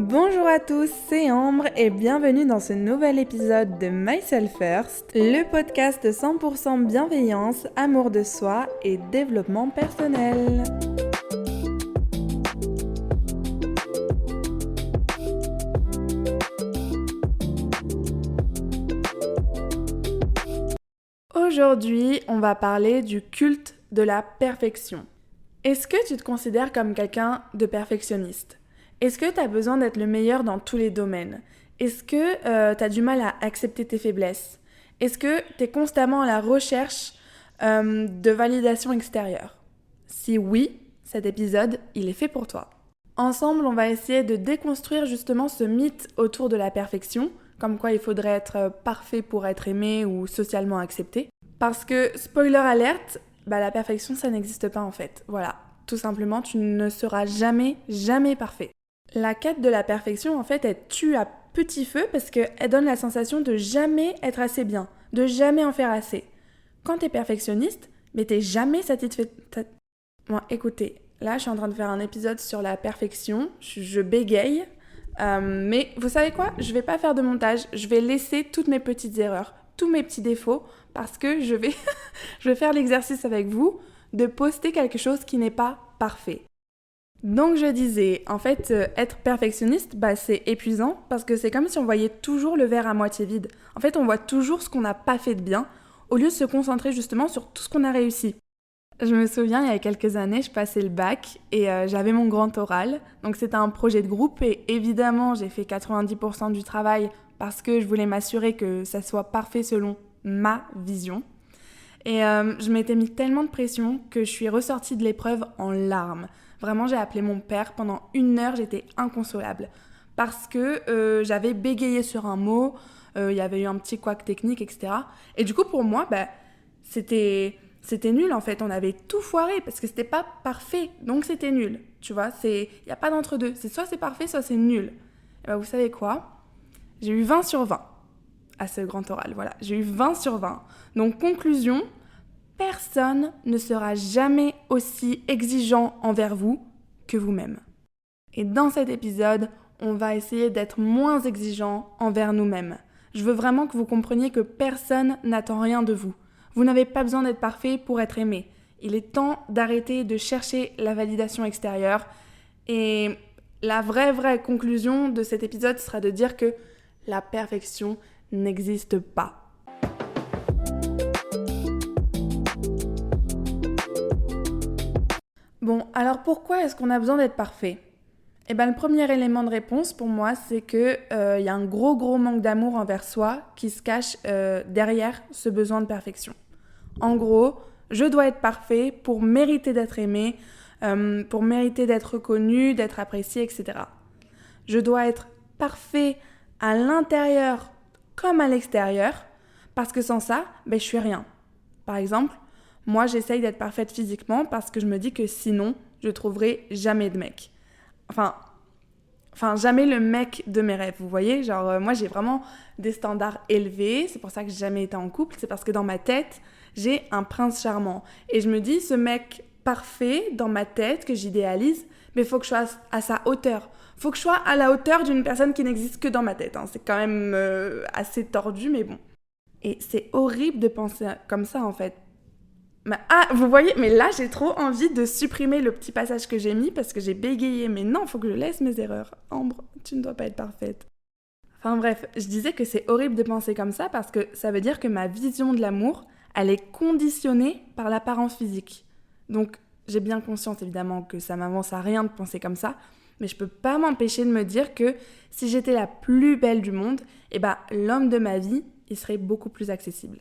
Bonjour à tous, c'est Ambre et bienvenue dans ce nouvel épisode de Myself First, le podcast 100% bienveillance, amour de soi et développement personnel. Aujourd'hui, on va parler du culte de la perfection. Est-ce que tu te considères comme quelqu'un de perfectionniste ? Est-ce que tu as besoin d'être le meilleur dans tous les domaines ? Est-ce que tu as du mal à accepter tes faiblesses ? Est-ce que tu es constamment à la recherche de validation extérieure ? Si oui, cet épisode, il est fait pour toi. Ensemble, on va essayer de déconstruire justement ce mythe autour de la perfection, comme quoi il faudrait être parfait pour être aimé ou socialement accepté. Parce que, spoiler alerte, la perfection, ça n'existe pas en fait. Voilà, tout simplement, tu ne seras jamais parfait. La quête de la perfection, en fait, elle tue à petit feu parce qu'elle donne la sensation de jamais être assez bien, de jamais en faire assez. Quand t'es perfectionniste, mais t'es jamais satisfait. Bon, écoutez, là, je suis en train de faire un épisode sur la perfection, je bégaye, mais vous savez quoi ? Je vais pas faire de montage, je vais laisser toutes mes petites erreurs, tous mes petits défauts, parce que je vais faire l'exercice avec vous de poster quelque chose qui n'est pas parfait. Donc je disais, en fait, être perfectionniste, c'est épuisant parce que c'est comme si on voyait toujours le verre à moitié vide. En fait, on voit toujours ce qu'on n'a pas fait de bien, au lieu de se concentrer justement sur tout ce qu'on a réussi. Je me souviens, il y a quelques années, je passais le bac et j'avais mon grand oral. Donc c'était un projet de groupe et évidemment, j'ai fait 90% du travail parce que je voulais m'assurer que ça soit parfait selon ma vision. Et je m'étais mis tellement de pression que je suis ressortie de l'épreuve en larmes. Vraiment, j'ai appelé mon père. Pendant 1 heure, j'étais inconsolable. Parce que j'avais bégayé sur un mot, il y avait eu un petit couac technique, etc. Et du coup, pour moi, c'était nul en fait. On avait tout foiré parce que c'était pas parfait. Donc c'était nul. Tu vois, il n'y a pas d'entre-deux. C'est soit c'est parfait, soit c'est nul. Et vous savez quoi ? J'ai eu 20 sur 20 à ce grand oral. Voilà, j'ai eu 20 sur 20. Donc conclusion, personne ne sera jamais aussi exigeant envers vous que vous-même. Et dans cet épisode, on va essayer d'être moins exigeant envers nous-mêmes. Je veux vraiment que vous compreniez que personne n'attend rien de vous. Vous n'avez pas besoin d'être parfait pour être aimé. Il est temps d'arrêter de chercher la validation extérieure. Et la vraie conclusion de cet épisode sera de dire que la perfection n'existe pas. Bon, alors pourquoi est-ce qu'on a besoin d'être parfait ? Le premier élément de réponse pour moi, c'est qu'il y a un gros manque d'amour envers soi qui se cache derrière ce besoin de perfection. En gros, je dois être parfait pour mériter d'être aimé, pour mériter d'être reconnu, d'être apprécié, etc. Je dois être parfait à l'intérieur comme à l'extérieur, parce que sans ça, je suis rien. Par exemple, moi j'essaye d'être parfaite physiquement parce que je me dis que sinon, je trouverai jamais de mec. Enfin, jamais le mec de mes rêves, vous voyez ? Moi j'ai vraiment des standards élevés, c'est pour ça que j'ai jamais été en couple, c'est parce que dans ma tête, j'ai un prince charmant. Et je me dis, ce mec parfait, dans ma tête, que j'idéalise, mais il faut que je sois à sa hauteur. Faut que je sois à la hauteur d'une personne qui n'existe que dans ma tête. C'est quand même assez tordu, mais bon. Et c'est horrible de penser comme ça, en fait. Vous voyez, mais là, j'ai trop envie de supprimer le petit passage que j'ai mis parce que j'ai bégayé. Mais non, faut que je laisse mes erreurs. Ambre, tu ne dois pas être parfaite. Enfin bref, je disais que c'est horrible de penser comme ça parce que ça veut dire que ma vision de l'amour, elle est conditionnée par l'apparence physique. Donc, j'ai bien conscience, évidemment, que ça m'avance à rien de penser comme ça, mais je peux pas m'empêcher de me dire que si j'étais la plus belle du monde, l'homme de ma vie, il serait beaucoup plus accessible.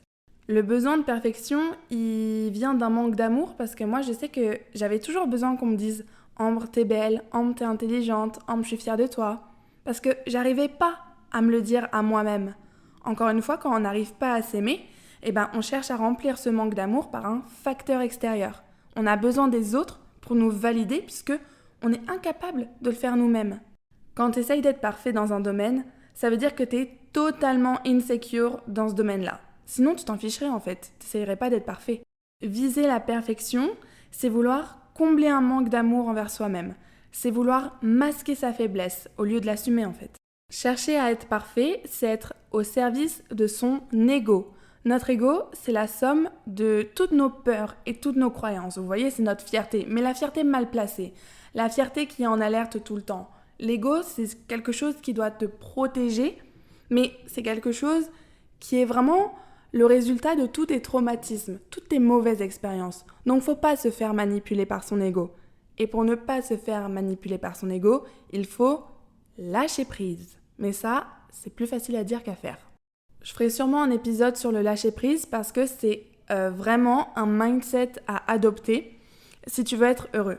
Le besoin de perfection, il vient d'un manque d'amour parce que moi, je sais que j'avais toujours besoin qu'on me dise « Ambre, t'es belle, Ambre, t'es intelligente, Ambre, je suis fière de toi ». Parce que j'arrivais pas à me le dire à moi-même. Encore une fois, quand on n'arrive pas à s'aimer, on cherche à remplir ce manque d'amour par un facteur extérieur. On a besoin des autres pour nous valider puisque on est incapable de le faire nous-mêmes. Quand tu essayes d'être parfait dans un domaine, ça veut dire que tu es totalement insecure dans ce domaine-là. Sinon, tu t'en ficherais en fait, tu n'essayerais pas d'être parfait. Viser la perfection, c'est vouloir combler un manque d'amour envers soi-même. C'est vouloir masquer sa faiblesse au lieu de l'assumer en fait. Chercher à être parfait, c'est être au service de son ego. Notre ego, c'est la somme de toutes nos peurs et toutes nos croyances. Vous voyez, c'est notre fierté, mais la fierté mal placée. La fierté qui est en alerte tout le temps. L'ego, c'est quelque chose qui doit te protéger, mais c'est quelque chose qui est vraiment le résultat de tous tes traumatismes, toutes tes mauvaises expériences. Donc, faut pas se faire manipuler par son ego. Et pour ne pas se faire manipuler par son ego, il faut lâcher prise. Mais ça, c'est plus facile à dire qu'à faire. Je ferai sûrement un épisode sur le lâcher prise parce que c'est vraiment un mindset à adopter si tu veux être heureux.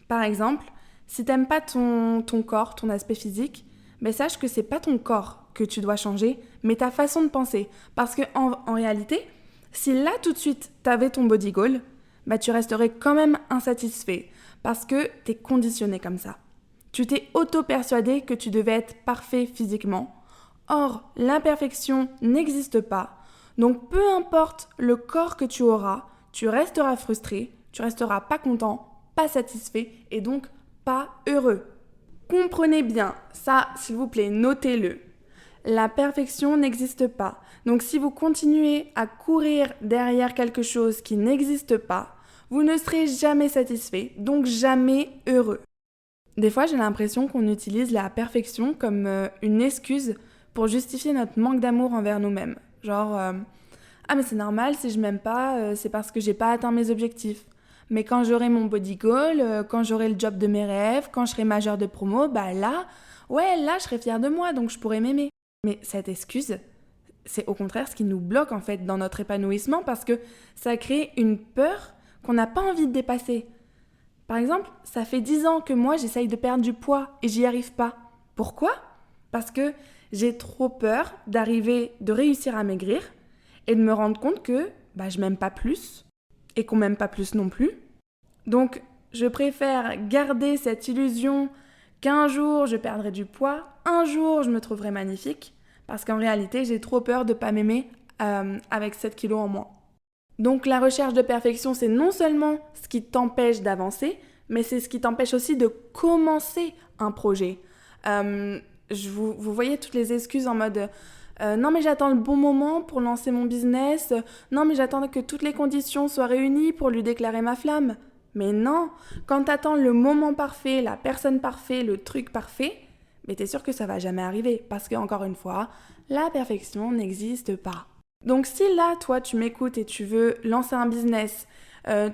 Par exemple, si t'aimes pas ton corps, ton aspect physique, mais sache que c'est pas ton corps que tu dois changer, mais ta façon de penser. Parce que en réalité, si là tout de suite t'avais ton body goal, bah tu resterais quand même insatisfait parce que t'es conditionné comme ça. Tu t'es auto-persuadé que tu devais être parfait physiquement. Or, l'imperfection n'existe pas. Donc peu importe le corps que tu auras, tu resteras frustré, tu resteras pas content, pas satisfait et donc pas heureux. Comprenez bien, ça s'il vous plaît, notez-le. La perfection n'existe pas. Donc si vous continuez à courir derrière quelque chose qui n'existe pas, vous ne serez jamais satisfait, donc jamais heureux. Des fois, j'ai l'impression qu'on utilise la perfection comme une excuse pour justifier notre manque d'amour envers nous-mêmes. Genre, ah mais c'est normal, si je m'aime pas, c'est parce que j'ai pas atteint mes objectifs. Mais quand j'aurai mon body goal, quand j'aurai le job de mes rêves, quand je serai majeure de promo, bah là, je serai fière de moi, donc je pourrai m'aimer. Mais cette excuse, c'est au contraire ce qui nous bloque en fait dans notre épanouissement parce que ça crée une peur qu'on n'a pas envie de dépasser. Par exemple, ça fait 10 ans que moi j'essaye de perdre du poids et j'y arrive pas. Pourquoi ? Parce que j'ai trop peur de réussir à maigrir et de me rendre compte que je m'aime pas plus et qu'on m'aime pas plus non plus. Donc, je préfère garder cette illusion qu'un jour je perdrai du poids, un jour je me trouverai magnifique, parce qu'en réalité j'ai trop peur de pas m'aimer avec 7 kilos en moins. Donc la recherche de perfection, c'est non seulement ce qui t'empêche d'avancer, mais c'est ce qui t'empêche aussi de commencer un projet. Vous voyez toutes les excuses en mode non mais j'attends le bon moment pour lancer mon business, non mais j'attends que toutes les conditions soient réunies pour lui déclarer ma flamme. Mais non, quand t'attends le moment parfait, la personne parfaite, le truc parfait, mais t'es sûr que ça va jamais arriver parce que encore une fois, la perfection n'existe pas. Donc si là, toi, tu m'écoutes et tu veux lancer un business,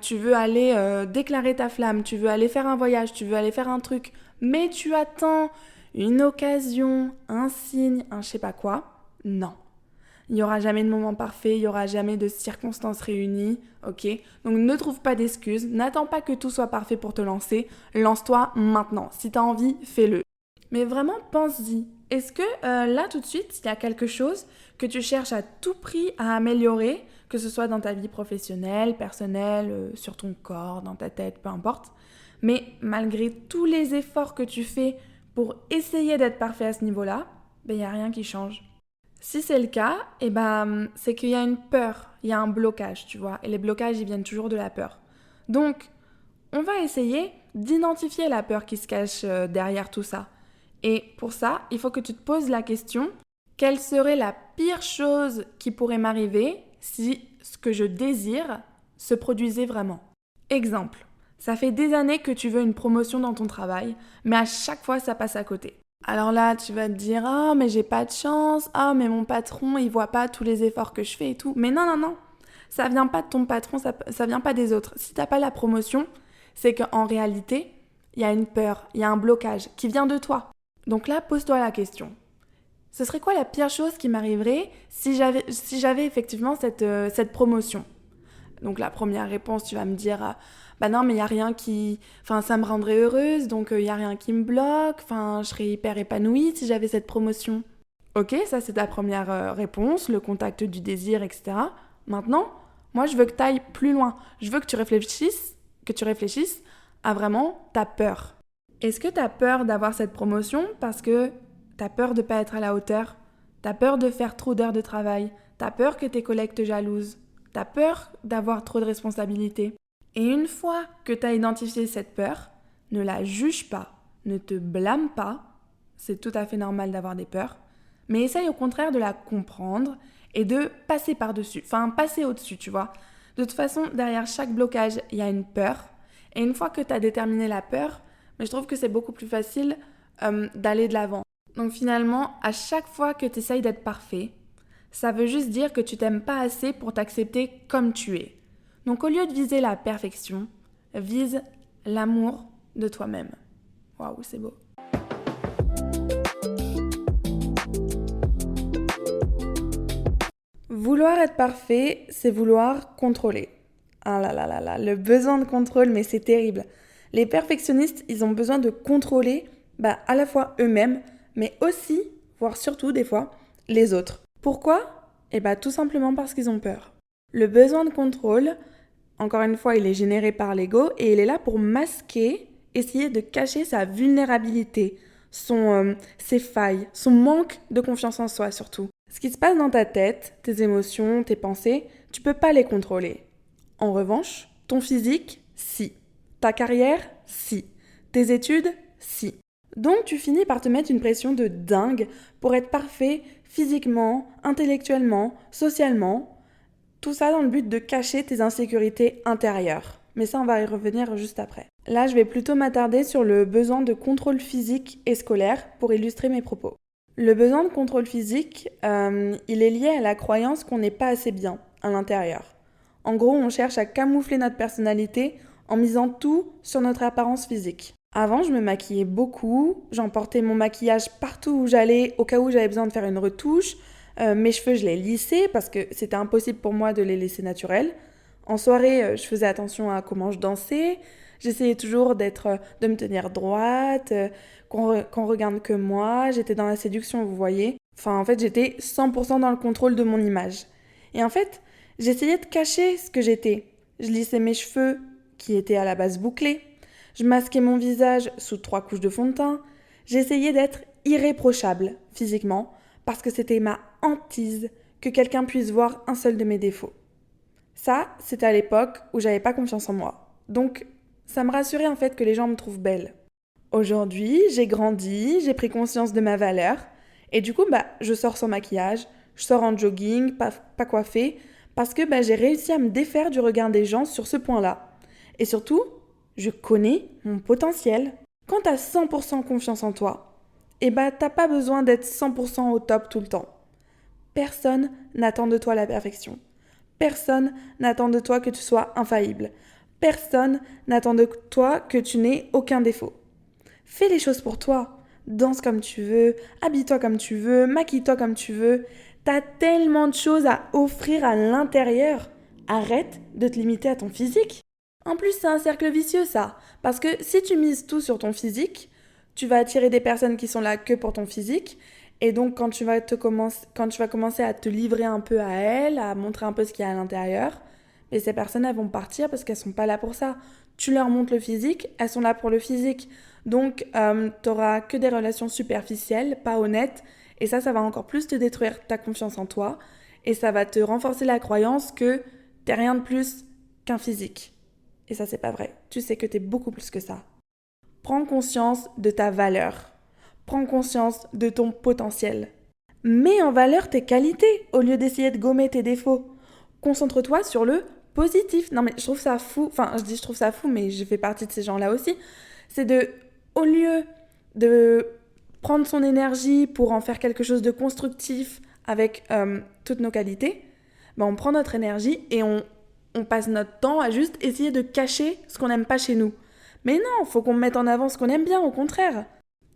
tu veux aller déclarer ta flamme, tu veux aller faire un voyage, tu veux aller faire un truc, mais tu attends une occasion, un signe, un je sais pas quoi, non. Il n'y aura jamais de moment parfait, il n'y aura jamais de circonstances réunies, ok ? Donc ne trouve pas d'excuses, n'attends pas que tout soit parfait pour te lancer, lance-toi maintenant. Si tu as envie, fais-le. Mais vraiment, pense-y. Est-ce que là, tout de suite, il y a quelque chose que tu cherches à tout prix à améliorer, que ce soit dans ta vie professionnelle, personnelle, sur ton corps, dans ta tête, peu importe. Mais malgré tous les efforts que tu fais pour essayer d'être parfait à ce niveau-là, il n'y a rien qui change. Si c'est le cas, c'est qu'il y a une peur, il y a un blocage, tu vois. Et les blocages, ils viennent toujours de la peur. Donc, on va essayer d'identifier la peur qui se cache derrière tout ça. Et pour ça, il faut que tu te poses la question, quelle serait la pire chose qui pourrait m'arriver si ce que je désire se produisait vraiment ? Exemple, ça fait des années que tu veux une promotion dans ton travail, mais à chaque fois, ça passe à côté. Alors là, tu vas te dire « Ah, mais j'ai pas de chance. Ah, mais mon patron, il voit pas tous les efforts que je fais et tout. » Mais non. Ça vient pas de ton patron, ça vient pas des autres. Si t'as pas la promotion, c'est qu'en réalité, il y a une peur, il y a un blocage qui vient de toi. Donc là, pose-toi la question. Ce serait quoi la pire chose qui m'arriverait si j'avais effectivement cette promotion ? Donc la première réponse, tu vas me dire non, mais il n'y a rien qui... Enfin, ça me rendrait heureuse, donc il n'y a rien qui me bloque. Enfin, je serais hyper épanouie si j'avais cette promotion. Ok, ça c'est ta première réponse, le contact du désir, etc. Maintenant, moi je veux que tu ailles plus loin. Je veux que tu réfléchisses à vraiment ta peur. Est-ce que tu as peur d'avoir cette promotion parce que tu as peur de ne pas être à la hauteur ? Tu as peur de faire trop d'heures de travail ? Tu as peur que tes collègues te jalousent ? Tu as peur d'avoir trop de responsabilités ? Et une fois que tu as identifié cette peur, ne la juge pas. ne te blâme pas, c'est tout à fait normal d'avoir des peurs, mais essaye au contraire de la comprendre et de passer par-dessus, enfin passer au-dessus, tu vois. De toute façon, derrière chaque blocage, il y a une peur, et une fois que tu as déterminé la peur, je trouve que c'est beaucoup plus facile d'aller de l'avant. Donc finalement, à chaque fois que tu essayes d'être parfait, ça veut juste dire que tu t'aimes pas assez pour t'accepter comme tu es. Donc au lieu de viser la perfection, vise l'amour de toi-même. Waouh, c'est beau. Vouloir être parfait, c'est vouloir contrôler. Ah là là là là, le besoin de contrôle, mais c'est terrible. Les perfectionnistes, ils ont besoin de contrôler à la fois eux-mêmes, mais aussi, voire surtout des fois, les autres. Pourquoi ? Tout simplement parce qu'ils ont peur. Le besoin de contrôle, encore une fois, il est généré par l'ego et il est là pour masquer, essayer de cacher sa vulnérabilité, ses failles, son manque de confiance en soi surtout. Ce qui se passe dans ta tête, tes émotions, tes pensées, tu peux pas les contrôler. En revanche, ton physique, si. Ta carrière, si. Tes études, si. Donc tu finis par te mettre une pression de dingue pour être parfait physiquement, intellectuellement, socialement. Tout ça dans le but de cacher tes insécurités intérieures. Mais ça, on va y revenir juste après. Là, je vais plutôt m'attarder sur le besoin de contrôle physique et scolaire pour illustrer mes propos. Le besoin de contrôle physique, il est lié à la croyance qu'on n'est pas assez bien à l'intérieur. En gros, on cherche à camoufler notre personnalité en misant tout sur notre apparence physique. Avant, je me maquillais beaucoup, j'emportais mon maquillage partout où j'allais au cas où j'avais besoin de faire une retouche. Mes cheveux, je les lissais parce que c'était impossible pour moi de les laisser naturels. En soirée, je faisais attention à comment je dansais. J'essayais toujours de me tenir droite, qu'on regarde que moi. J'étais dans la séduction, vous voyez. Enfin, en fait, j'étais 100% dans le contrôle de mon image. Et en fait, j'essayais de cacher ce que j'étais. Je lissais mes cheveux, qui étaient à la base bouclés. Je masquais mon visage sous 3 couches de fond de teint. J'essayais d'être irréprochable physiquement parce que c'était ma hantise que quelqu'un puisse voir un seul de mes défauts. Ça, c'était à l'époque où j'avais pas confiance en moi. Donc, ça me rassurait en fait que les gens me trouvent belle. Aujourd'hui, j'ai grandi, j'ai pris conscience de ma valeur et du coup, je sors sans maquillage, je sors en jogging, pas coiffée, parce que j'ai réussi à me défaire du regard des gens sur ce point-là. Et surtout, je connais mon potentiel. Quand t'as 100% confiance en toi, t'as pas besoin d'être 100% au top tout le temps. Personne n'attend de toi la perfection. Personne n'attend de toi que tu sois infaillible. Personne n'attend de toi que tu n'aies aucun défaut. Fais les choses pour toi. Danse comme tu veux, habille-toi comme tu veux, maquille-toi comme tu veux. T'as tellement de choses à offrir à l'intérieur. Arrête de te limiter à ton physique. En plus, c'est un cercle vicieux ça. Parce que si tu mises tout sur ton physique, tu vas attirer des personnes qui sont là que pour ton physique. Et donc, quand tu vas commencer à te livrer un peu à elles, à montrer un peu ce qu'il y a à l'intérieur, mais ces personnes, elles vont partir parce qu'elles sont pas là pour ça. Tu leur montres le physique, elles sont là pour le physique. Donc, t'auras que des relations superficielles, pas honnêtes. Et ça va encore plus te détruire ta confiance en toi. Et ça va te renforcer la croyance que t'es rien de plus qu'un physique. Et ça, c'est pas vrai. Tu sais que t'es beaucoup plus que ça. Prends conscience de ta valeur. Prends conscience de ton potentiel. Mets en valeur tes qualités au lieu d'essayer de gommer tes défauts. Concentre-toi sur le positif. Non mais je trouve ça fou, je trouve ça fou, mais je fais partie de ces gens-là aussi. Au lieu de prendre son énergie pour en faire quelque chose de constructif avec toutes nos qualités, on prend notre énergie et on passe notre temps à juste essayer de cacher ce qu'on n'aime pas chez nous. Mais non, faut qu'on mette en avant ce qu'on aime bien, au contraire.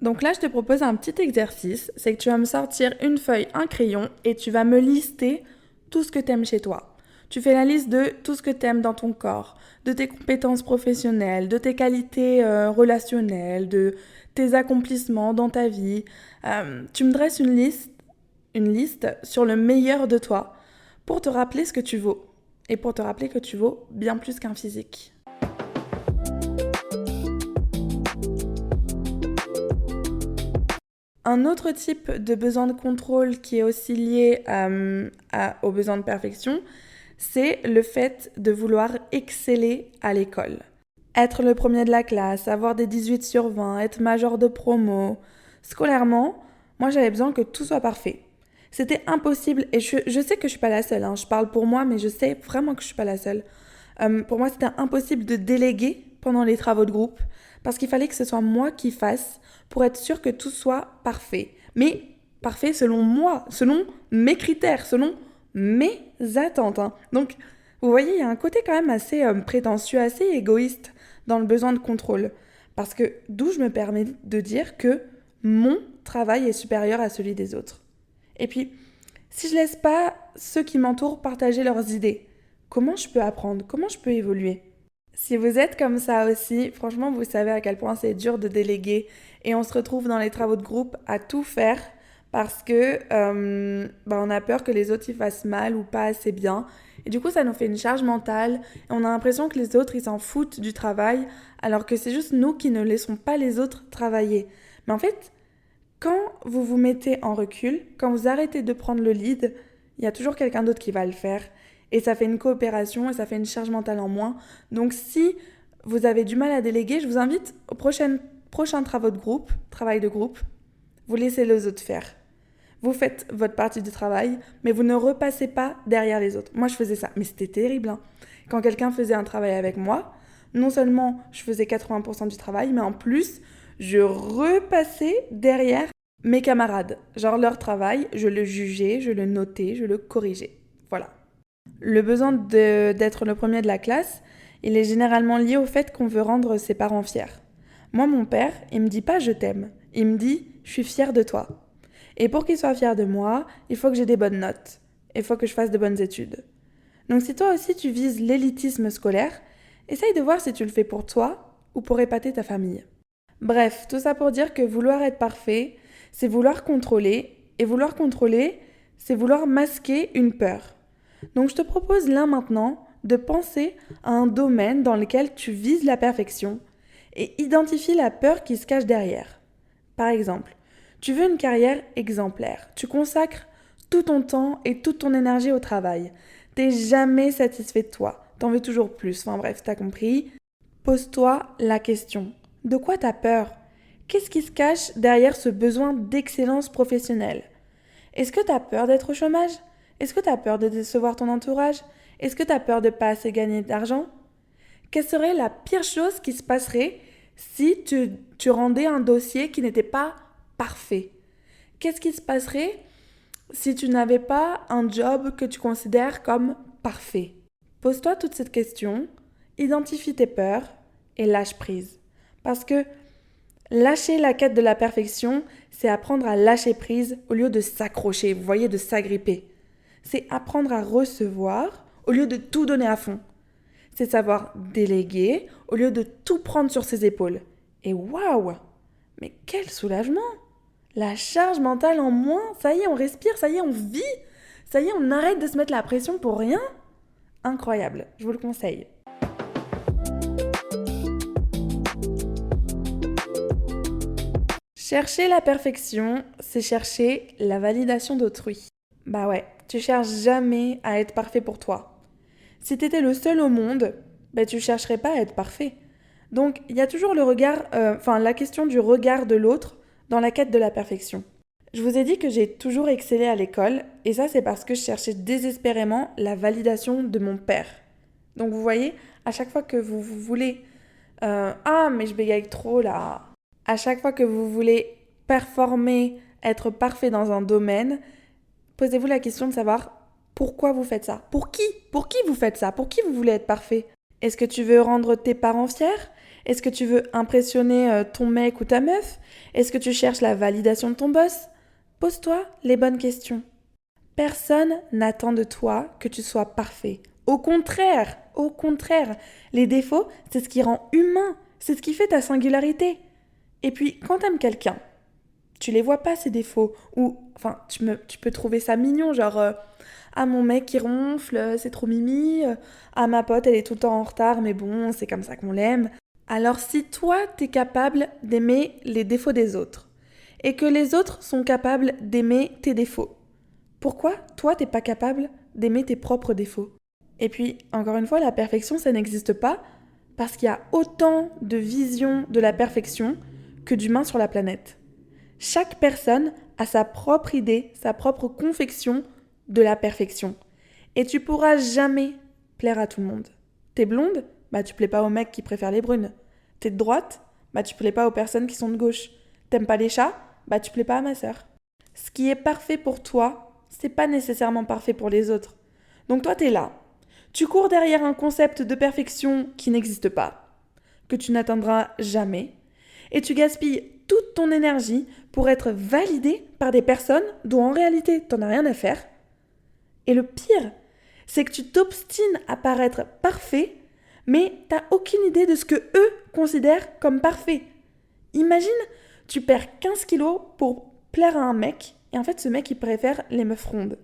Donc là, je te propose un petit exercice, c'est que tu vas me sortir une feuille, un crayon, et tu vas me lister tout ce que t'aimes chez toi. Tu fais la liste de tout ce que t'aimes dans ton corps, de tes compétences professionnelles, de tes qualités relationnelles, de tes accomplissements dans ta vie. Tu me dresses une liste sur le meilleur de toi pour te rappeler ce que tu vaux. Et pour te rappeler que tu vaux bien plus qu'un physique. Un autre type de besoin de contrôle qui est aussi lié au besoin de perfection, c'est le fait de vouloir exceller à l'école. être le premier de la classe, avoir des 18 sur 20, être major de promo. Scolairement, moi j'avais besoin que tout soit parfait. C'était impossible, et je sais que je suis pas la seule, hein. Je parle pour moi, mais je sais vraiment que je suis pas la seule. Pour moi, c'était impossible de déléguer pendant les travaux de groupe, parce qu'il fallait que ce soit moi qui fasse pour être sûr que tout soit parfait. Mais parfait selon moi, selon mes critères, selon mes attentes, hein. Donc, vous voyez, il y a un côté quand même assez prétentieux, assez égoïste dans le besoin de contrôle. Parce que d'où je me permets de dire que mon travail est supérieur à celui des autres. Et puis, si je laisse pas ceux qui m'entourent partager leurs idées, comment je peux apprendre? Comment je peux évoluer? Si vous êtes comme ça aussi, franchement, vous savez à quel point c'est dur de déléguer et on se retrouve dans les travaux de groupe à tout faire parce que on a peur que les autres y fassent mal ou pas assez bien. Et du coup, ça nous fait une charge mentale et on a l'impression que les autres, ils s'en foutent du travail alors que c'est juste nous qui ne laissons pas les autres travailler. Mais en fait, quand vous vous mettez en recul, quand vous arrêtez de prendre le lead, il y a toujours quelqu'un d'autre qui va le faire. Et ça fait une coopération et ça fait une charge mentale en moins. Donc si vous avez du mal à déléguer, je vous invite au prochain travail de groupe, vous laissez les autres faire. Vous faites votre partie du travail, mais vous ne repassez pas derrière les autres. Moi, je faisais ça, mais c'était terrible, hein. Quand quelqu'un faisait un travail avec moi, non seulement je faisais 80% du travail, mais en plus, je repassais derrière mes camarades. Genre leur travail, je le jugeais, je le notais, je le corrigeais. Voilà. Le besoin d'être le premier de la classe, il est généralement lié au fait qu'on veut rendre ses parents fiers. Moi, mon père, il me dit pas je t'aime, il me dit je suis fier de toi. Et pour qu'il soit fier de moi, il faut que j'ai des bonnes notes, il faut que je fasse de bonnes études. Donc si toi aussi tu vises l'élitisme scolaire, essaye de voir si tu le fais pour toi ou pour épater ta famille. Bref, tout ça pour dire que vouloir être parfait, c'est vouloir contrôler, et vouloir contrôler, c'est vouloir masquer une peur. Donc je te propose là maintenant de penser à un domaine dans lequel tu vises la perfection et identifie la peur qui se cache derrière. Par exemple, tu veux une carrière exemplaire, tu consacres tout ton temps et toute ton énergie au travail. T'es jamais satisfait de toi, t'en veux toujours plus, enfin bref, t'as compris. Pose-toi la question, de quoi t'as peur? Qu'est-ce qui se cache derrière ce besoin d'excellence professionnelle? Est-ce que t'as peur d'être au chômage? Est-ce que t'as peur de décevoir ton entourage? Est-ce que t'as peur de pas assez gagner d'argent? Quelle serait la pire chose qui se passerait si tu rendais un dossier qui n'était pas parfait? Qu'est-ce qui se passerait si tu n'avais pas un job que tu considères comme parfait? Pose-toi toutes ces questions, identifie tes peurs et lâche prise. Parce que lâcher la quête de la perfection, c'est apprendre à lâcher prise au lieu de s'accrocher, vous voyez, de s'agripper. C'est apprendre à recevoir au lieu de tout donner à fond. C'est savoir déléguer au lieu de tout prendre sur ses épaules. Et waouh! Mais quel soulagement! La charge mentale en moins, ça y est, on respire, ça y est, on vit, ça y est, on arrête de se mettre la pression pour rien. Incroyable, je vous le conseille. Chercher la perfection, c'est chercher la validation d'autrui. Bah ouais, tu cherches jamais à être parfait pour toi. Si t'étais le seul au monde, tu chercherais pas à être parfait. Donc il y a toujours la question du regard de l'autre dans la quête de la perfection. Je vous ai dit que j'ai toujours excellé à l'école, et ça c'est parce que je cherchais désespérément la validation de mon père. Donc vous voyez, à chaque fois que vous voulez ah mais je bégaye trop là. À chaque fois que vous voulez performer, être parfait dans un domaine, posez-vous la question de savoir pourquoi vous faites ça. Pour qui? Pour qui vous faites ça? Pour qui vous voulez être parfait? Est-ce que tu veux rendre tes parents fiers? Est-ce que tu veux impressionner ton mec ou ta meuf? Est-ce que tu cherches la validation de ton boss? Pose-toi les bonnes questions. Personne n'attend de toi que tu sois parfait. Au contraire, les défauts, c'est ce qui rend humain, c'est ce qui fait ta singularité. Et puis, quand t'aimes quelqu'un, tu les vois pas ces défauts, ou, tu peux trouver ça mignon, genre, ah mon mec qui ronfle, c'est trop mimi, ah ma pote elle est tout le temps en retard, mais bon, c'est comme ça qu'on l'aime. Alors si toi t'es capable d'aimer les défauts des autres, et que les autres sont capables d'aimer tes défauts, pourquoi toi t'es pas capable d'aimer tes propres défauts? Et puis, encore une fois, la perfection ça n'existe pas, parce qu'il y a autant de visions de la perfection que d'humains sur la planète. Chaque personne a sa propre idée, sa propre confection de la perfection. Et tu pourras jamais plaire à tout le monde. T'es blonde? Bah tu plais pas aux mecs qui préfèrent les brunes. T'es de droite? Bah tu plais pas aux personnes qui sont de gauche. T'aimes pas les chats? Bah tu plais pas à ma sœur. Ce qui est parfait pour toi, c'est pas nécessairement parfait pour les autres. Donc toi t'es là. Tu cours derrière un concept de perfection qui n'existe pas, que tu n'atteindras jamais, et tu gaspilles toute ton énergie pour être validé par des personnes dont en réalité t'en as rien à faire. Et le pire, c'est que tu t'obstines à paraître parfait, mais t'as aucune idée de ce que eux considèrent comme parfait. Imagine, tu perds 15 kilos pour plaire à un mec, et en fait ce mec il préfère les meufs rondes.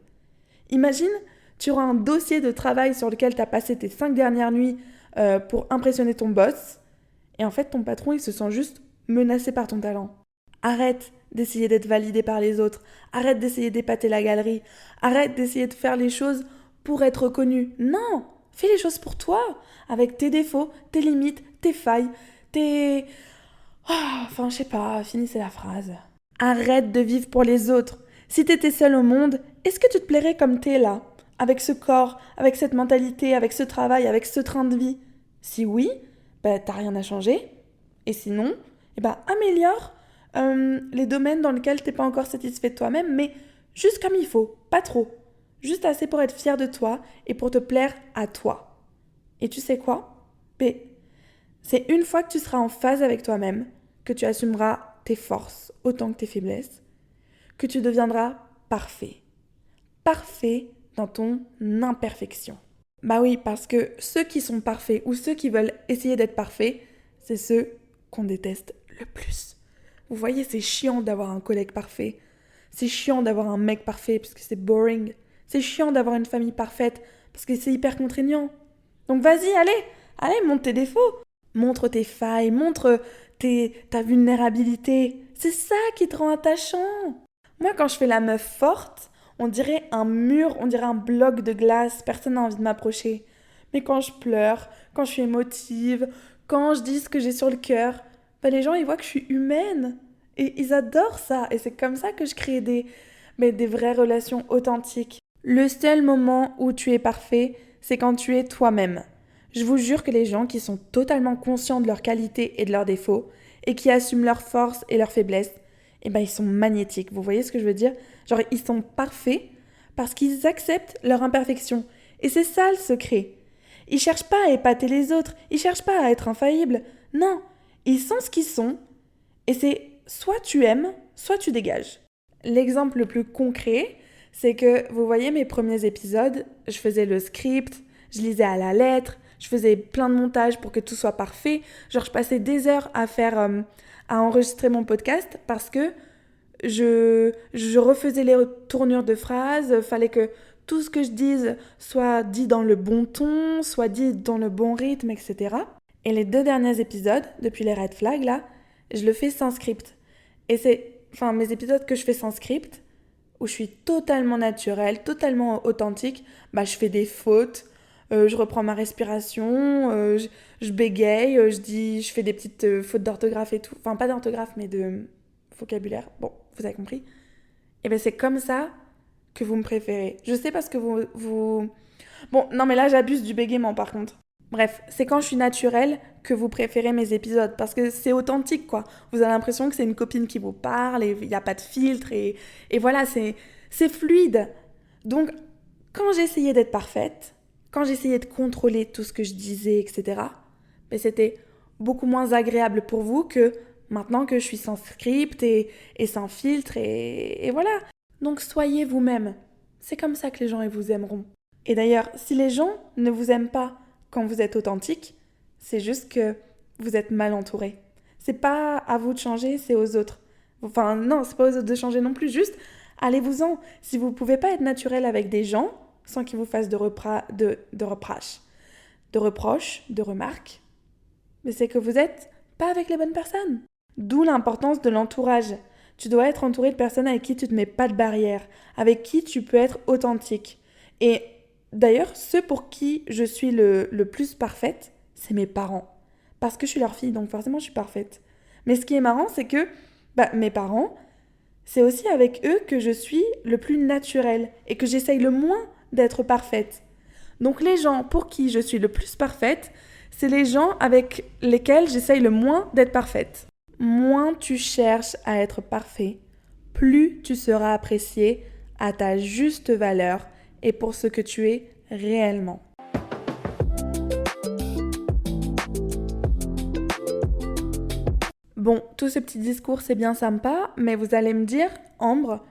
Imagine, tu auras un dossier de travail sur lequel tu as passé tes 5 dernières nuits pour impressionner ton boss, et en fait ton patron il se sent juste menacé par ton talent. Arrête d'essayer d'être validé par les autres, arrête d'essayer d'épater la galerie, arrête d'essayer de faire les choses pour être reconnu. Non, fais les choses pour toi, avec tes défauts, tes limites, tes failles, tes... Enfin, je sais pas, finissez la phrase. Arrête de vivre pour les autres. Si t'étais seul au monde, est-ce que tu te plairais comme t'es là? Avec ce corps, avec cette mentalité, avec ce travail, avec ce train de vie? Si oui, bah t'as rien à changer. Et sinon, améliore les domaines dans lesquels t'es pas encore satisfait de toi-même, mais juste comme il faut, pas trop. Juste assez pour être fier de toi et pour te plaire à toi. Et tu sais quoi? C'est une fois que tu seras en phase avec toi-même, que tu assumeras tes forces autant que tes faiblesses, que tu deviendras parfait. Parfait dans ton imperfection. Bah oui, parce que ceux qui sont parfaits ou ceux qui veulent essayer d'être parfaits, c'est ceux qu'on déteste le plus. Vous voyez, c'est chiant d'avoir un collègue parfait. C'est chiant d'avoir un mec parfait parce que c'est boring. C'est chiant d'avoir une famille parfaite parce que c'est hyper contraignant. Donc vas-y, allez, montre tes défauts. Montre tes failles, montre ta vulnérabilité. C'est ça qui te rend attachant. Moi, quand je fais la meuf forte, on dirait un mur, on dirait un bloc de glace, personne n'a envie de m'approcher. Mais quand je pleure, quand je suis émotive, quand je dis ce que j'ai sur le cœur, les gens ils voient que je suis humaine. Et ils adorent ça. Et c'est comme ça que je crée des vraies relations authentiques. Le seul moment où tu es parfait, c'est quand tu es toi-même. Je vous jure que les gens qui sont totalement conscients de leurs qualités et de leurs défauts, et qui assument leurs forces et leurs faiblesses, ils sont magnétiques. Vous voyez ce que je veux dire? Genre, ils sont parfaits parce qu'ils acceptent leur imperfection. Et c'est ça le secret. Ils cherchent pas à épater les autres, ils cherchent pas à être infaillibles. Non, ils sont ce qu'ils sont, et c'est soit tu aimes, soit tu dégages. L'exemple le plus concret, c'est que, vous voyez mes premiers épisodes, je faisais le script, je lisais à la lettre, je faisais plein de montages pour que tout soit parfait. Genre, je passais des heures à enregistrer mon podcast parce que je refaisais les tournures de phrases. Fallait que tout ce que je dise soit dit dans le bon ton, soit dit dans le bon rythme, etc. Et les 2 derniers épisodes, depuis les red flags, là, je le fais sans script. Et mes épisodes que je fais sans script, où je suis totalement naturelle, totalement authentique, je fais des fautes, je reprends ma respiration, je bégaye, je fais des petites fautes d'orthographe et tout. Enfin, pas d'orthographe, mais de vocabulaire. Bon, vous avez compris. Et c'est comme ça que vous me préférez. Je sais parce que vous... Bon, non mais là j'abuse du bégaiement par contre. Bref, c'est quand je suis naturelle que vous préférez mes épisodes, parce que c'est authentique, quoi. Vous avez l'impression que c'est une copine qui vous parle, et il n'y a pas de filtre, et voilà, c'est fluide. Donc, quand j'essayais d'être parfaite, quand j'essayais de contrôler tout ce que je disais, etc., c'était beaucoup moins agréable pour vous que maintenant que je suis sans script et sans filtre, et voilà. Donc, soyez vous-même. C'est comme ça que les gens ils vous aimeront. Et d'ailleurs, si les gens ne vous aiment pas quand vous êtes authentique, c'est juste que vous êtes mal entouré. C'est pas à vous de changer, c'est aux autres. Enfin, non, c'est pas aux autres de changer non plus, juste allez-vous-en. Si vous pouvez pas être naturel avec des gens, sans qu'ils vous fassent de reproches, de remarques, mais c'est que vous êtes pas avec les bonnes personnes. D'où l'importance de l'entourage. Tu dois être entouré de personnes avec qui tu te mets pas de barrière, avec qui tu peux être authentique. Et d'ailleurs, ceux pour qui je suis le plus parfaite, c'est mes parents. parce que je suis leur fille, donc forcément je suis parfaite. Mais ce qui est marrant, c'est que mes parents, c'est aussi avec eux que je suis le plus naturelle et que j'essaye le moins d'être parfaite. Donc les gens pour qui je suis le plus parfaite, c'est les gens avec lesquels j'essaye le moins d'être parfaite. Moins tu cherches à être parfait, plus tu seras apprécié à ta juste valeur et pour ce que tu es réellement. Bon, tout ce petit discours, c'est bien sympa, mais vous allez me dire, Ambre,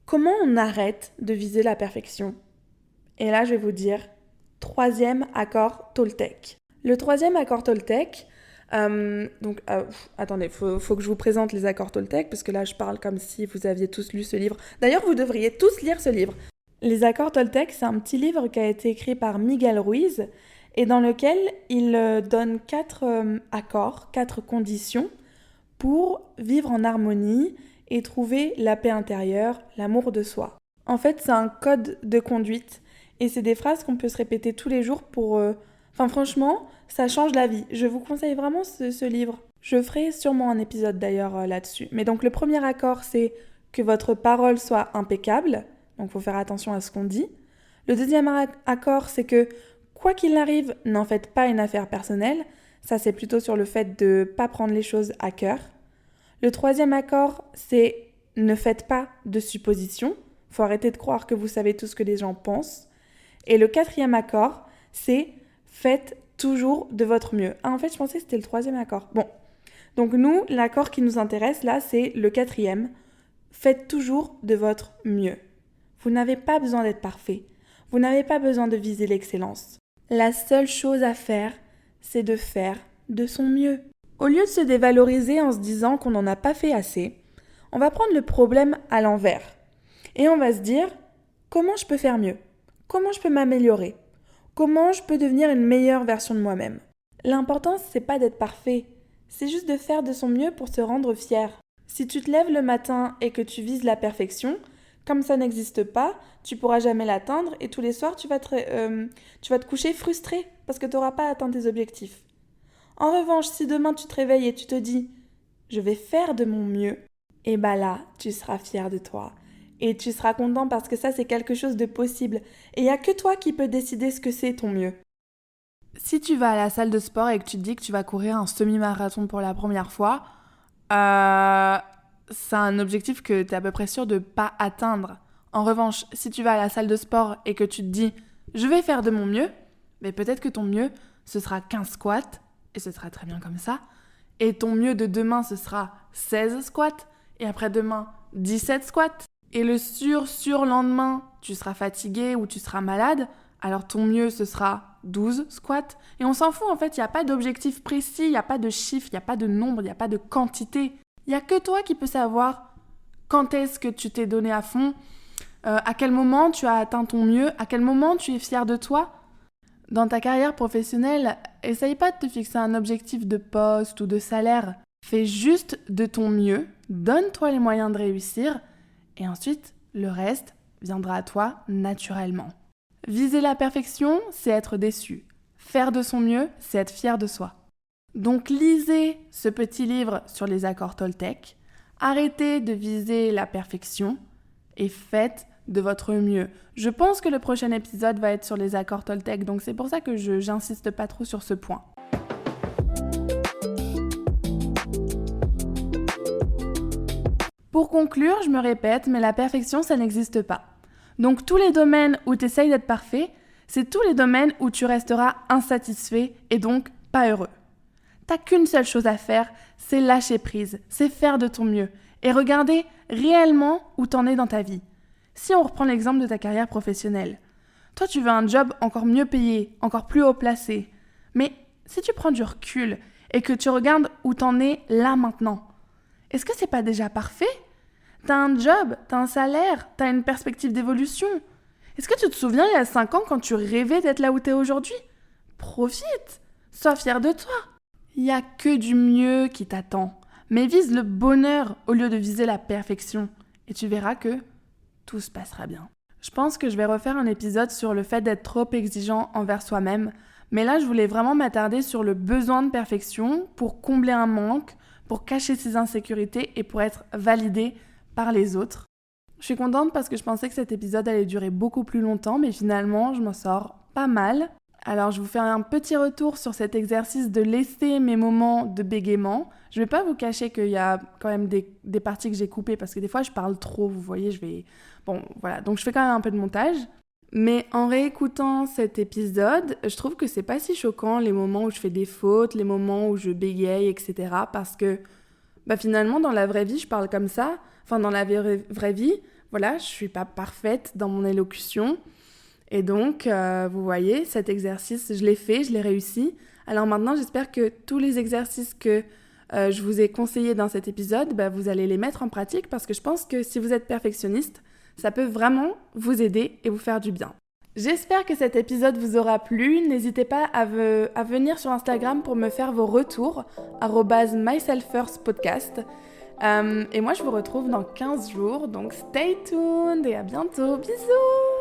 comment on arrête de viser la perfection ? Et là, je vais vous dire, 3e accord Toltec. Le 3e accord Toltec, attendez, faut que je vous présente les accords Toltec, parce que là, je parle comme si vous aviez tous lu ce livre. D'ailleurs, vous devriez tous lire ce livre. Les accords Toltec, c'est un petit livre qui a été écrit par Miguel Ruiz, et dans lequel il donne 4 accords, 4 conditions, pour vivre en harmonie et trouver la paix intérieure, l'amour de soi. En fait, c'est un code de conduite et c'est des phrases qu'on peut se répéter tous les jours pour... franchement, ça change la vie. Je vous conseille vraiment ce livre. Je ferai sûrement un épisode d'ailleurs là-dessus. Mais donc le premier accord, c'est que votre parole soit impeccable. Donc il faut faire attention à ce qu'on dit. Le deuxième accord, c'est que quoi qu'il arrive, n'en faites pas une affaire personnelle. Ça, c'est plutôt sur le fait de ne pas prendre les choses à cœur. Le troisième accord, c'est ne faites pas de suppositions. Il faut arrêter de croire que vous savez tout ce que les gens pensent. Et le quatrième accord, c'est faites toujours de votre mieux. Ah, en fait, je pensais que c'était le troisième accord. Bon. Donc nous, l'accord qui nous intéresse, là, c'est le quatrième. Faites toujours de votre mieux. Vous n'avez pas besoin d'être parfait. Vous n'avez pas besoin de viser l'excellence. La seule chose à faire, c'est de faire de son mieux. Au lieu de se dévaloriser en se disant qu'on n'en a pas fait assez, on va prendre le problème à l'envers. Et on va se dire, comment je peux faire mieux ? Comment je peux m'améliorer ? Comment je peux devenir une meilleure version de moi-même ? L'important, c'est pas d'être parfait, c'est juste de faire de son mieux pour se rendre fier. Si tu te lèves le matin et que tu vises la perfection, comme ça n'existe pas, tu pourras jamais l'atteindre et tous les soirs, tu vas te coucher frustré parce que tu n'auras pas atteint tes objectifs. En revanche, si demain tu te réveilles et tu te dis « je vais faire de mon mieux », et là, tu seras fier de toi. Et tu seras content parce que ça, c'est quelque chose de possible. Et il n'y a que toi qui peux décider ce que c'est ton mieux. Si tu vas à la salle de sport et que tu te dis que tu vas courir un semi-marathon pour la première fois, c'est un objectif que tu es à peu près sûr de ne pas atteindre. En revanche, si tu vas à la salle de sport et que tu te dis « je vais faire de mon mieux », mais peut-être que ton mieux, ce sera 15 squats, et ce sera très bien comme ça. Et ton mieux de demain, ce sera 16 squats. Et après-demain, 17 squats. Et le surlendemain, tu seras fatigué ou tu seras malade. Alors ton mieux, ce sera 12 squats. Et on s'en fout, en fait, il n'y a pas d'objectif précis, il n'y a pas de chiffre, il n'y a pas de nombre, il n'y a pas de quantité. Il n'y a que toi qui peux savoir quand est-ce que tu t'es donné à fond, à quel moment tu as atteint ton mieux, à quel moment tu es fier de toi. Dans ta carrière professionnelle, essaye pas de te fixer un objectif de poste ou de salaire. Fais juste de ton mieux, donne-toi les moyens de réussir et ensuite, le reste viendra à toi naturellement. Viser la perfection, c'est être déçu. Faire de son mieux, c'est être fier de soi. Donc lisez ce petit livre sur les accords Toltec, arrêtez de viser la perfection et faites de votre mieux. Je pense que le prochain épisode va être sur les accords Toltec, donc c'est pour ça que j'insiste pas trop sur ce point. Pour conclure, je me répète, mais la perfection, ça n'existe pas. Donc tous les domaines où tu essayes d'être parfait, c'est tous les domaines où tu resteras insatisfait et donc pas heureux. T'as qu'une seule chose à faire, c'est lâcher prise, c'est faire de ton mieux et regarder réellement où t'en es dans ta vie. Si on reprend l'exemple de ta carrière professionnelle, toi tu veux un job encore mieux payé, encore plus haut placé. Mais si tu prends du recul et que tu regardes où t'en es là maintenant, est-ce que c'est pas déjà parfait ? T'as un job, t'as un salaire, t'as une perspective d'évolution. Est-ce que tu te souviens il y a 5 ans quand tu rêvais d'être là où t'es aujourd'hui ? Profite, sois fier de toi. Il n'y a que du mieux qui t'attend. Mais vise le bonheur au lieu de viser la perfection. Et tu verras que tout se passera bien. Je pense que je vais refaire un épisode sur le fait d'être trop exigeant envers soi-même Mais là, je voulais vraiment m'attarder sur le besoin de perfection pour combler un manque, pour cacher ses insécurités et pour être validée par les autres. Je suis contente parce que je pensais que cet épisode allait durer beaucoup plus longtemps, mais finalement, je m'en sors pas mal. Alors, je vous fais un petit retour sur cet exercice de laisser mes moments de bégaiement. Je vais pas vous cacher qu'il y a quand même des parties que j'ai coupées parce que des fois, je parle trop, vous voyez, Bon, voilà, donc je fais quand même un peu de montage. Mais en réécoutant cet épisode, je trouve que c'est pas si choquant les moments où je fais des fautes, les moments où je bégaye, etc. Parce que finalement, dans la vraie vie, je parle comme ça. Enfin, dans la vraie vie, voilà, je suis pas parfaite dans mon élocution. Et donc, vous voyez, cet exercice, je l'ai fait, je l'ai réussi. Alors maintenant, j'espère que tous les exercices que je vous ai conseillés dans cet épisode, vous allez les mettre en pratique parce que je pense que si vous êtes perfectionniste, ça peut vraiment vous aider et vous faire du bien. J'espère que cet épisode vous aura plu. N'hésitez pas à venir sur Instagram pour me faire vos retours, @myselffirstpodcast. Et moi, je vous retrouve dans 15 jours, donc stay tuned et à bientôt. Bisous!